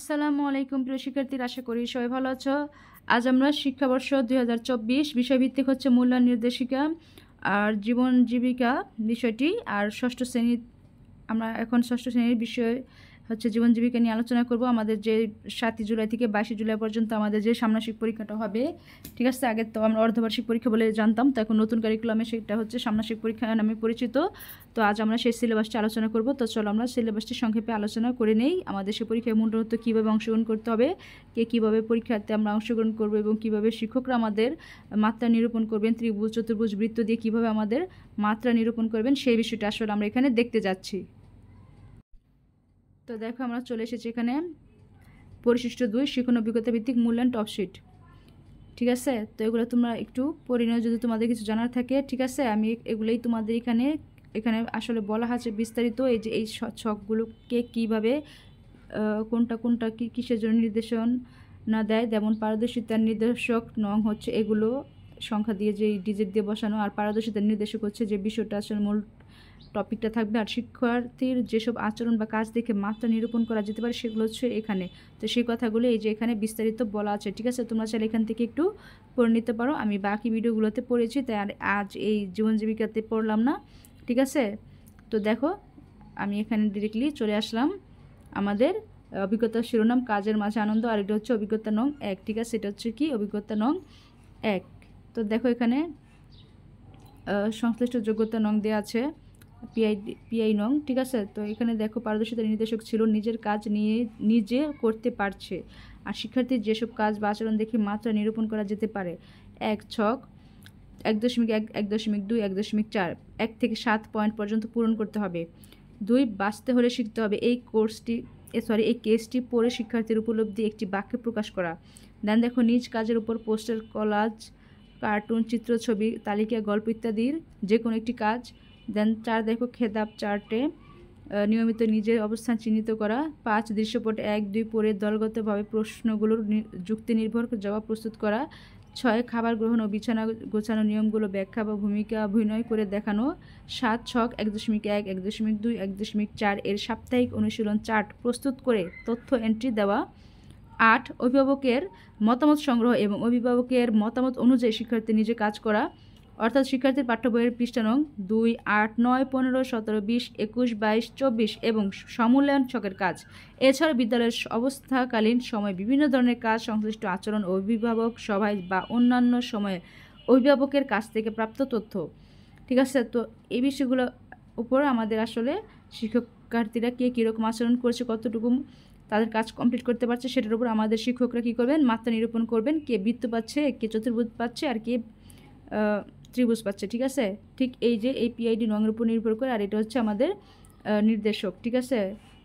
আসসালামু আলাইকুম প্রিয় শিক্ষার্থীরা, আশা করি সবাই ভালো আছো। আজ আমরা শিক্ষাবর্ষ 2024 বিষয়ভিত্তিক হচ্ছে মূল্যায়ন নির্দেশিকা আর জীবন জীবিকা বিষয়টি, আর ষষ্ঠ শ্রেণী আমরা এখন ষষ্ঠ শ্রেণীর বিষয় হচ্ছে জীবন জীবিকা নিয়ে আলোচনা করব। আমাদের যে 7 জুলাই থেকে 22 জুলাই পর্যন্ত আমাদের যে ষান্মাসিক পরীক্ষাটা হবে, ঠিক আছে। আগে তো আমরা অর্ধবার্ষিক পরীক্ষা বলে জানতাম, তো এখন নতুন কারিকুলামে সেটা হচ্ছে ষান্মাসিক পরীক্ষা নামে পরিচিত। তো আজ আমরা সেই সিলেবাসটি আলোচনা করব। তো চলো আমরা সিলেবাসটি সংক্ষেপে আলোচনা করে নেই। আমাদের সেই পরীক্ষায় মূলত কীভাবে অংশগ্রহণ করতে হবে, কীভাবে পরীক্ষাতে আমরা অংশগ্রহণ করব এবং কীভাবে শিক্ষকরা আমাদের মাত্রা নিরূপণ করবেন, ত্রিভুজ চতুর্ভুজ বৃত্ত দিয়ে কীভাবে আমাদের মাত্রা নিরূপণ করবেন, সেই বিষয়টা আসলে আমরা এখানে দেখতে যাচ্ছি। তো দেখো, আমরা চলে এসেছি এখানে পরিশিষ্ট 2 শিক্ষণ অভিজ্ঞতা ভিত্তিক মূল্যায়ন টপশিট, ঠিক আছে। তো এগুলো তোমরা একটু পড়ে নাও যদি তোমাদের কিছু জানার থাকে, ঠিক আছে। আমি এগুলোই তোমাদের এখানে আসলে বলা আছে বিস্তারিত, এই যে এই ছকগুলোকে কীভাবে কোনটা কিসের জন্য নির্দেশন না দেয়, যেমন পারদর্শিতার নির্দেশক নং হচ্ছে এগুলো সংখ্যা দিয়ে যে ডিজিট দিয়ে বসানো, আর পারদর্শিতার নির্দেশক হচ্ছে যে বিষয়টা আসলে মূল টপিকটা থাকবে, আর শিক্ষার্থীর যেসব আচরণ বা কাজ দেখে মাত্রা নিরূপণ করা যেতে পারে সেগুলো হচ্ছে এখানে। তো সেই কথাগুলো এই যে এখানে বিস্তারিত বলা আছে, ঠিক আছে। তোমরা চাইলে এখান থেকে একটু পড়ে নিতে পারো। আমি বাকি ভিডিওগুলোতে পড়েছি, তাই আর আজ এই জীবন জীবিকাতে পড়লাম না, ঠিক আছে। তো দেখো, আমি এখানে ডিরেক্টলি চলে আসলাম আমাদের অভিজ্ঞতা শিরোনাম কাজের মাঝে আনন্দ, আর এটা হচ্ছে অভিজ্ঞতা নং 1, ঠিক আছে। এটা হচ্ছে কি অভিজ্ঞতা নং 1। তো দেখো এখানে সংশ্লিষ্ট যোগ্যতা নং দেওয়া আছে, পিআই নং, ঠিক আছে। তো এখানে দেখো পারদর্শিতা নির্দেশক ছিল নিজের কাজ নিজে করতে পারছে, আর শিক্ষার্থীর যেসব কাজ বা আচরণ দেখে মাত্রা নিরূপণ করা যেতে পারে। 1 ছক 1.1, 1.2, 1.4, 1 থেকে 7 পয়েন্ট পর্যন্ত পূরণ করতে হবে। 2 বাঁচতে হলে শিখতে হবে। এই কেসটি পড়ে শিক্ষার্থীর উপলব্ধি একটি বাক্যে প্রকাশ করা। দেন দেখো নিজ কাজের উপর পোস্টার, কলাজ, কার্টুন, চিত্র, ছবি, তালিকা, গল্প ইত্যাদির যে কোনো একটি কাজ। দেন 4 দেখো খেতাব চার্টে নিয়মিত নিজের অবস্থান চিহ্নিত করা। 5 দৃশ্যপটে 1, 2 পড়ে দলগতভাবে প্রশ্নগুলোর যুক্তি নির্ভর জবাব প্রস্তুত করা। 6 খাবার গ্রহণ ও বিছানা গোছানো নিয়মগুলো ব্যাখ্যা বা ভূমিকা অভিনয় করে দেখানো। 7 ছক 1.1, 1.2, 1.4 এর সাপ্তাহিক অনুশীলন চার্ট প্রস্তুত করে তথ্য এন্ট্রি দেওয়া। 8 অভিভাবকের মতামত সংগ্রহ এবং অভিভাবকের মতামত অনুযায়ী শিক্ষার্থী নিজে কাজ করা, অর্থাৎ শিক্ষার্থীর পাঠ্য বইয়ের পৃষ্ঠা নং 2, 8, 9, 15, 17, 20, 21, 22, 24 এবং সমূল্যায়ন ছকের কাজ। এছাড়া বিদ্যালয়ের অবস্থাকালীন সময় বিভিন্ন ধরনের কাজ, সংশ্লিষ্ট আচরণ ও অভিভাবক সভায় বা অন্যান্য সময়ে অভিভাবকের কাছ থেকে প্রাপ্ত তথ্য, ঠিক আছে। তো এই বিষয়গুলোর উপর আমাদের আসলে শিক্ষার্থীরা কে কীরকম আচরণ করছে, কতটুকু তাদের কাজ কমপ্লিট করতে পারছে, সেটার উপর আমাদের শিক্ষকরা কী করবেন, মাত্রা নিরূপণ করবেন। কে বৃত্ত পাচ্ছে, কে চতুর্ভুজ পাচ্ছে, আর কে ত্রিভুজ পাচ্ছে, ঠিক আছে। ঠিক এই যে এই পিআইডি নংয়ের উপর নির্ভর করে, আর এটা হচ্ছে আমাদের নির্দেশক, ঠিক আছে।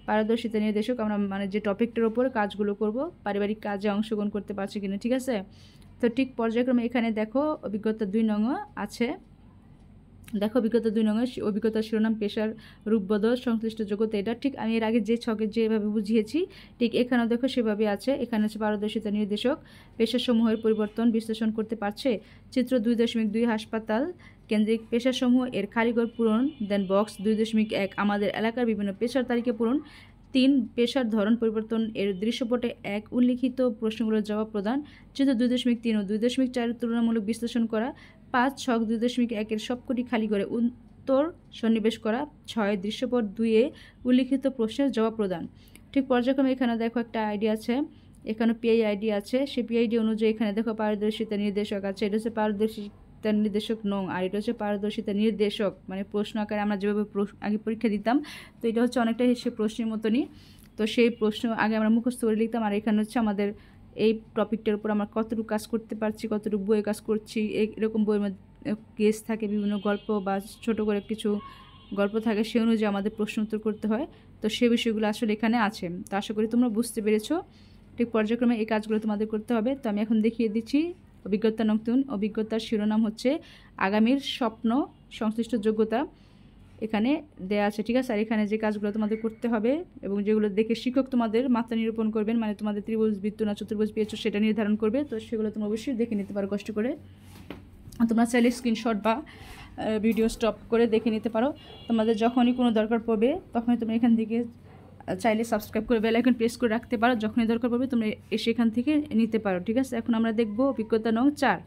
পারদর্শিতা নির্দেশক আমরা মানে যে টপিকটার ওপর কাজগুলো করব, পারিবারিক কাজে অংশগ্রহণ করতে পারছে কিনা, ঠিক আছে। তো ঠিক পর্যায়ক্রমে এখানে দেখো অভিজ্ঞতা 2 নংও আছে। দেখো অভিজ্ঞতা 2 নং অভিজ্ঞতা শিরোনাম পেশার রূপবদল সংশ্লিষ্ট যোগ্যতা। এটা ঠিক আমি এর আগে যে ছকে যেভাবে বুঝিয়েছি ঠিক এখানেও দেখো সেভাবে আছে। এখানে আছে পারদর্শিতা নির্দেশক পেশাসমূহের পরিবর্তন বিশ্লেষণ করতে পারছে। চিত্র 2.2 হাসপাতাল কেন্দ্রিক পেশাসমূহ এর খালিঘর পূরণ। দেন বক্স 2.1 আমাদের এলাকার বিভিন্ন পেশার তালিকা পূরণ। 3 পেশার ধরন পরিবর্তন এর দৃশ্যপটে 1 উল্লিখিত প্রশ্নগুলোর জবাব প্রদান। চিত্র 2.3 ও 2.4 তুলনামূলক বিশ্লেষণ করা। 5 ছক 2.1 এর সবকটি খালি করে উত্তর সন্নিবেশ করা। 6 দৃশ্যপট 2 এ উল্লিখিত প্রশ্নের জবাব প্রদান। ঠিক পর্যায়ক্রমে এখানে দেখো একটা আইডি আছে, এখানে পিআই আইডি আছে। সেই পিআইডি অনুযায়ী এখানে দেখো পারদর্শিতা নির্দেশক আছে, এটা হচ্ছে পারদর্শিতা নির্দেশক নং, আর এটা হচ্ছে পারদর্শিতা নির্দেশক, মানে প্রশ্ন আকারে আমরা যেভাবে আগে পরীক্ষা দিতাম, তো এটা হচ্ছে অনেকটা সে প্রশ্নের মতনই। তো সেই প্রশ্ন আগে আমরা মুখস্থ করে লিখতাম, আর এখানে হচ্ছে আমাদের এই টপিকটার উপর আমরা কতটুকু কাজ করতে পারছি, কতটুকু বইয়ে কাজ করছি। এরকম বইয়ের মধ্যে কেস থাকে, বিভিন্ন গল্প বা ছোট করে কিছু গল্প থাকে, সে অনুযায়ী আমাদের প্রশ্ন উত্তর করতে হয়। তো সে বিষয়গুলো আসলে এখানে আছে। তো আশা করি তোমরা বুঝতে পেরেছো। ঠিক পর্যায়ক্রমে এই কাজগুলো তোমাদের করতে হবে। তো আমি এখন দেখিয়ে দিচ্ছি অভিজ্ঞতা নতুন। অভিজ্ঞতার শিরোনাম হচ্ছে আগামীর স্বপ্ন সংশ্লিষ্ট যোগ্যতা, এখানে দেয়া আছে, ঠিক আছে। আর এখানে যে কাজগুলো তোমাদের করতে হবে এবং যেগুলো দেখে শিক্ষক তোমাদের মাত্রা নিরূপণ করবেন, মানে তোমাদের ত্রিভুজ বৃত্ত না চতুর্ভুজ পেয়েছো সেটা নির্ধারণ করবে। তো সেগুলো তোমরা অবশ্যই দেখে নিতে পারো কষ্ট করে। তোমরা চাইলে স্ক্রিনশট বা ভিডিও স্টপ করে দেখে নিতে পারো। তোমাদের যখনই কোনো দরকার পড়বে তখনই তোমরা এখান থেকে চাইলে সাবস্ক্রাইব করে বেল আইকন প্রেস করে রাখতে পারো, যখনই দরকার পড়বে তোমরা এসে এখান থেকে নিতে পারো। ঠিক আছে, এখন আমরা দেখব অভিজ্ঞতা নং 4।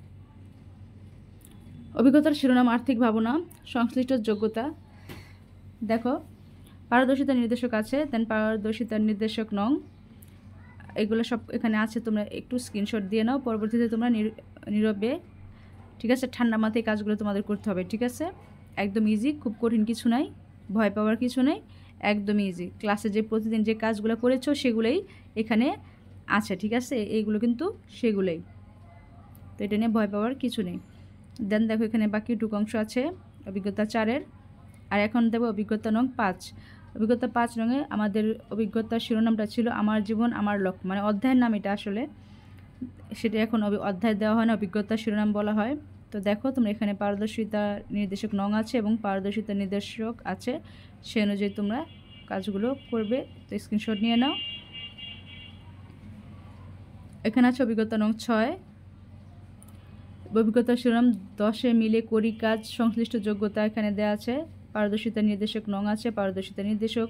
অভিজ্ঞতার শিরোনাম আর্থিক ভাবনা, সংশ্লিষ্ট যোগ্যতা। দেখো পারদর্শিতার নির্দেশক আছে, দেন পারদর্শিতার নির্দেশক নং, এগুলো সব এখানে আছে। তোমরা একটু স্ক্রিনশট দিয়ে নাও, পরবর্তীতে তোমরা নীরবে, ঠিক আছে, ঠান্ডা মাথায় কাজগুলো তোমাদের করতে হবে। ঠিক আছে, একদম ইজি, খুব কঠিন কিছু নাই, ভয় পাওয়ার কিছু নেই, একদম ইজি। ক্লাসে যে প্রতিদিন যে কাজগুলো করেছো সেগুলোই এখানে আছে। ঠিক আছে, এইগুলো কিন্তু সেগুলোই, তো এটা নিয়ে ভয় পাওয়ার কিছু নেই। দেন দেখো এখানে বাকি টুকু অংশ আছে অভিজ্ঞতা 4-এর। আর এখন দেবো অভিজ্ঞতা নং 5। অভিজ্ঞতা 5 নঙে আমাদের অভিজ্ঞতার শিরোনামটা ছিল আমার জীবন আমার লক্ষ্য, মানে অধ্যায়ের নাম এটা আসলে, সেটা এখন অধ্যায় দেওয়া হয় না, অভিজ্ঞতার শিরোনাম বলা হয়। তো দেখো তোমরা এখানে পারদর্শিতা নির্দেশক নং আছে এবং পারদর্শিতা নির্দেশক আছে, সে অনুযায়ী তোমরা কাজগুলো করবে। তো স্ক্রিনশট নিয়ে নাও। এখানে আছে অভিজ্ঞতা নং 6। অভিজ্ঞতার শিরোনাম 10-এ মিলে করি কাজ, সংশ্লিষ্ট যোগ্যতা এখানে দেওয়া আছে। পারদর্শিতা নির্দেশক নং আছে, পারদর্শিতা নির্দেশক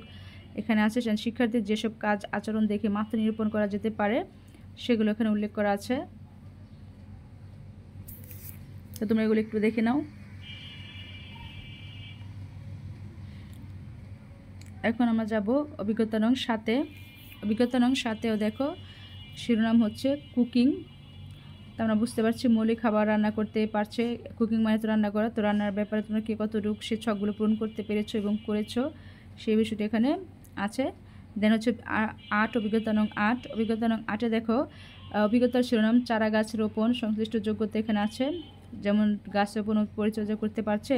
এখানে আছে। শিক্ষার্থীর যেসব কাজ আচরণ দেখে মাত্রা নিরূপণ করা যেতে পারে সেগুলো এখানে উল্লেখ করা আছে। তো তোমরা এগুলো একটু দেখে নাও। এখন আমরা যাব অভিজ্ঞতা নং 7-এ। অভিজ্ঞতা নং 7-এও দেখো শিরোনাম হচ্ছে কুকিং। তো আমরা বুঝতে পারছি মৌলিক খাবার রান্না করতে পারছে, কুকিং মানে তো রান্না করা। তো রান্নার ব্যাপারে তোমরা কে কতটুকু সে ছকগুলো পূরণ করতে পেরেছো এবং করেছো সেই বিষয়টি এখানে আছে। দেন হচ্ছে 8, অভিজ্ঞতা নং 8। অভিজ্ঞতা নং 8-এ দেখো অভিজ্ঞতার শিরোনাম চারা গাছ রোপণ, সংশ্লিষ্ট যোগ্যতা এখানে আছে। যেমন গাছ রোপণ পরিচর্যা করতে পারছে,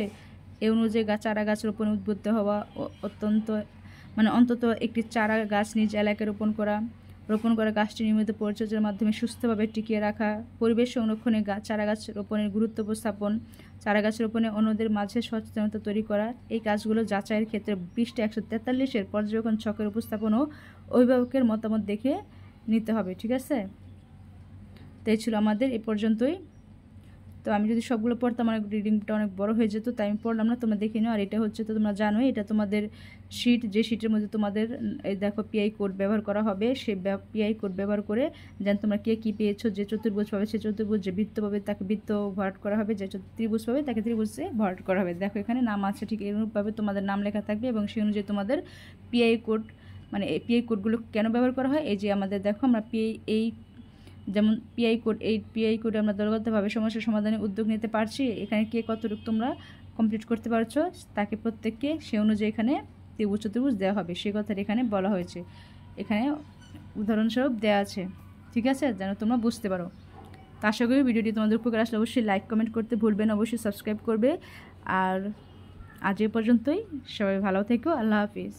এ অনুযায়ী চারা গাছ রোপণে উদ্বুদ্ধ হওয়া, অন্তত একটি চারা গাছ নিজ এলাকায় রোপণ করা গাছটি নিয়মিত পরিচর্যার মাধ্যমে সুস্থভাবে টিকিয়ে রাখা, পরিবেশ সংরক্ষণে চারা গাছ রোপণের গুরুত্ব উপস্থাপন, চারা গাছ রোপণে অন্যদের মাঝে সচেতনতা তৈরি করা। এই কাজগুলো যাচাইয়ের ক্ষেত্রে পৃষ্ঠা 143-এর পর্যবেক্ষণ ছকের উপস্থাপন ও অভিভাবকের মতামত দেখে নিতে হবে। ঠিক আছে, তো এই ছিল আমাদের এ পর্যন্তই। তো আমি যদি সবগুলো পড়তাম আমার রিডিংটা অনেক বড় হয়ে যেত, তাই আমি পড়লাম না, তোমরা দেখে নিও। আর এটা হচ্ছে, তো তোমরা জানোই এটা তোমাদের শিট, যে শিটের মধ্যে তোমাদের এই দেখো পিআই কোড ব্যবহার করা হবে। সে পিআই কোড ব্যবহার করে যেন তোমরা কে কী পেয়েছো, যে চতুর্ভুজ পাবে সে চতুর্ভুজ, যে বৃত্ত পাবে তাকে বৃত্ত ভরাট করা হবে, যে ত্রিভুজ পাবে তাকে ত্রিভুজে ভরাট করা হবে। দেখো এখানে নাম আছে, ঠিক এরকমভাবে তোমাদের নাম লেখা থাকবে এবং সেই অনুযায়ী তোমাদের পিআই কোড, মানে এই পিআই কোডগুলো কেন ব্যবহার করা হয়, এই যে আমাদের দেখো আমরা যেমন পিআই কোড, এই পিআই কোডে আমরা দলগতভাবে সমস্যার সমাধানে উদ্যোগ নিতে পারছি। এখানে কে কতটুকু তোমরা কমপ্লিট করতে পারছো তাকে প্রত্যেককে সে অনুযায়ী এখানে ত্রিভুজ চতুর্ভুজ দেওয়া হবে, সে কথাটা এখানে বলা হয়েছে, এখানে উদাহরণস্বরূপ দেওয়া আছে। ঠিক আছে, যেন তোমরা বুঝতে পারো। তো আশা করি ভিডিওটি তোমাদের উপকার আসলে অবশ্যই লাইক কমেন্ট করতে ভুলবেন, অবশ্যই সাবস্ক্রাইব করবে। আর আজ এ পর্যন্তই, সবাই ভালো থেকো, আল্লাহ হাফিজ।